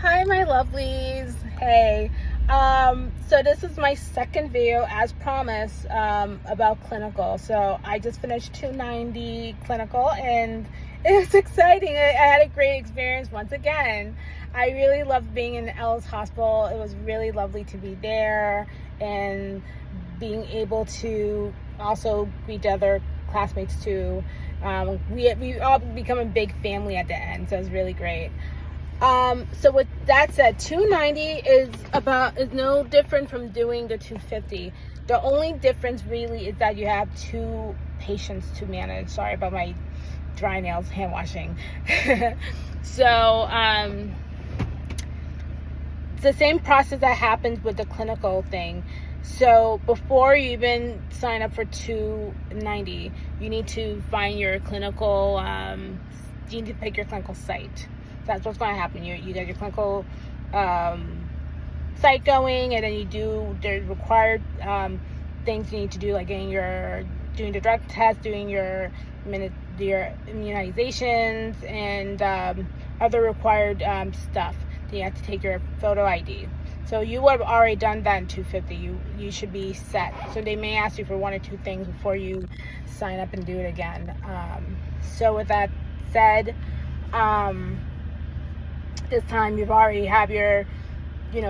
Hi, my lovelies. Hey. So this is my second video, as promised, about clinical. So I just finished 290 clinical, and it was exciting. I had a great experience once again. I really loved being in Ellis Hospital. It was really lovely to be there and being able to also meet other classmates too. We all become a big family at the end, so it was really great. So with that said, 290 is no different from doing the 250. The only difference really is that you have two patients to manage. Sorry about my dry nails, hand washing. So it's the same process that happens with the clinical thing. So before you even sign up for 290, you need to find your clinical, you need to pick your clinical site. That's what's going to happen. You get your clinical site going, and then you do the required things you need to do, like doing the drug test, doing your immunizations, and other required stuff. Then you have to take your photo ID. So you would have already done that in 250. You should be set. So they may ask you for one or two things before you sign up and do it again. So with that said, this time you've already have your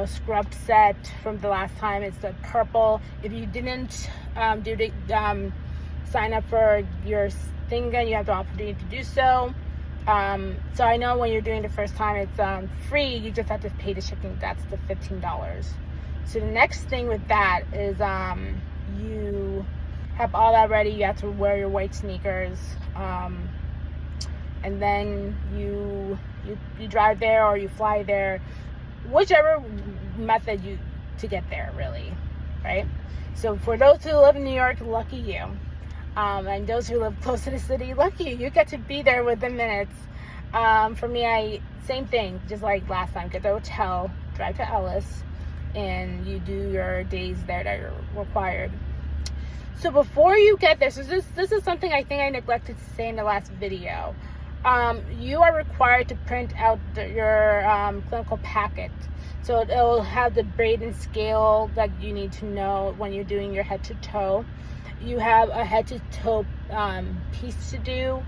scrub set from the last time. It's the purple. If you didn't sign up for your thing again, you have the opportunity to do so. So I know when you're doing the first time, it's free. You just have to pay the shipping. That's the $15. So the next thing with that is you have all that ready. You have to wear your white sneakers, and then you drive there or you fly there, whichever method to get there, really, right? So for those who live in New York, lucky you. And those who live close to the city, lucky you get to be there within minutes. For me, same thing, just like last time. Get the hotel, drive to Ellis, and you do your days there that are required. So before you get there, so this is something I think I neglected to say in the last video. You are required to print out your clinical packet. So it'll have the braid and scale that you need to know when you're doing your head to toe. You have a head to toe piece to do,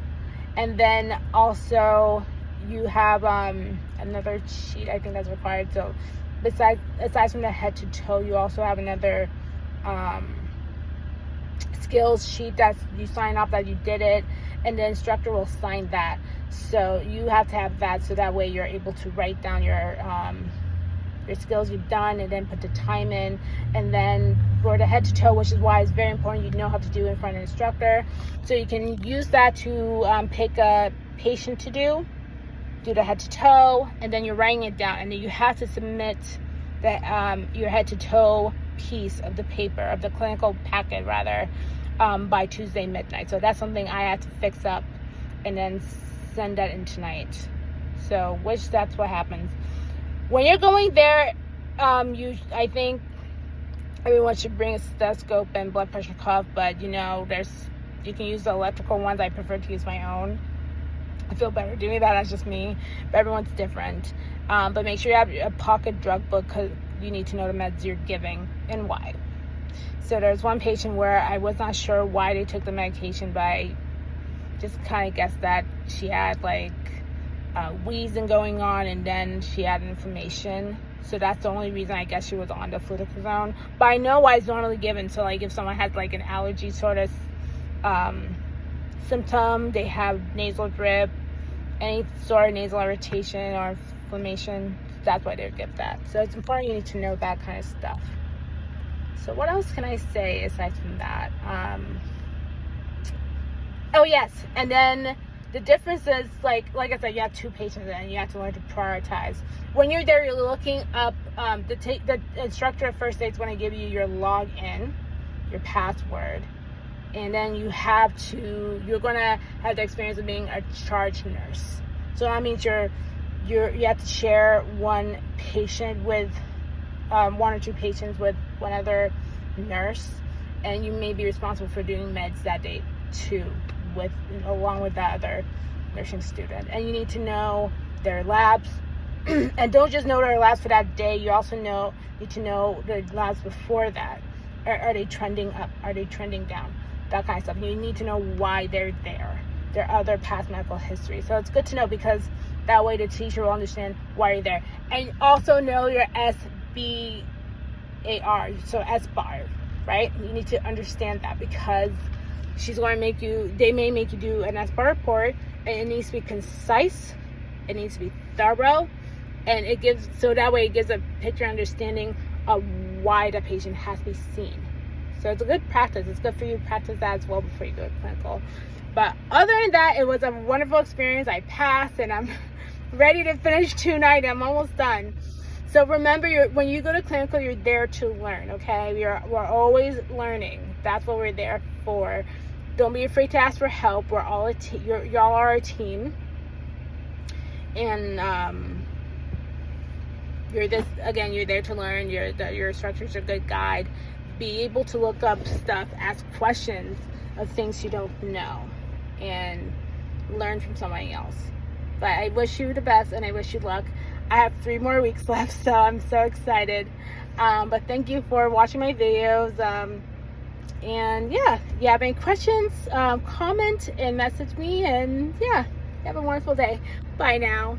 and then also you have another sheet I think that's required. So aside from the head to toe, you also have another skills sheet that you sign off that you did it, and the instructor will sign that. So you have to have that, so that way you're able to write down your skills you've done, and then put the time in. And then for the head to toe, which is why it's very important you know how to do in front of an instructor, so you can use that to pick a patient to do the head to toe, and then you're writing it down, and then you have to submit your head to toe piece of the paper, of the clinical packet rather, by Tuesday midnight. So that's something I had to fix up and then send that in tonight. So that's what happens when you're going there. I think everyone should bring a stethoscope and blood pressure cuff, but you can use the electrical ones. I prefer to use my own. I feel better doing that. That's just me, but everyone's different. But make sure you have a pocket drug book, because you need to know the meds you're giving and why. So there's one patient where I was not sure why they took the medication, but I just kind of guessed that she had wheezing going on, and then she had inflammation. So that's the only reason I guess she was on the fluticasone. But I know why it's normally given. So if someone has an allergy sort of symptom, they have nasal drip, any sort of nasal irritation or inflammation, that's why they give that. So it's important you need to know that kind of stuff. So what else can I say aside from that? Oh yes, and then the difference is like I said, you have two patients, and you have to learn to prioritize. When you're there, you're looking up the instructor at first aid's going to give you your login, your password, and then you're going to have the experience of being a charge nurse. So that means you have to share one patient with one or two patients with one other nurse, and you may be responsible for doing meds that day too, along with that other nursing student. And you need to know their labs, And don't just know their labs for that day. You also need to know the labs before that. Are they trending up? Are they trending down? That kind of stuff. You need to know why they're there. Their other past medical history. So it's good to know, because that way the teacher will understand why you're there. And also know your SBAR, so SBAR, right? You need to understand that, because they may make you do an SBAR report, and it needs to be concise, it needs to be thorough, and so that way it gives a picture understanding of why the patient has to be seen. So it's a good practice. It's good for you to practice that as well before you go to clinical. But other than that, it was a wonderful experience. I passed, and I'm ready to finish tonight. I'm almost done. So remember, when you go to clinical, you're there to learn, okay? We're always learning. That's what we're there for. Don't be afraid to ask for help. We're all y'all are a team. And you're there to learn. Your instructor's a good guide. Be able to look up stuff, ask questions of things you don't know, and learn from somebody else. But I wish you the best, and I wish you luck. I have 3 more weeks left, so I'm so excited. But thank you for watching my videos. And yeah, if you have any questions, comment and message me. And yeah, have a wonderful day. Bye now.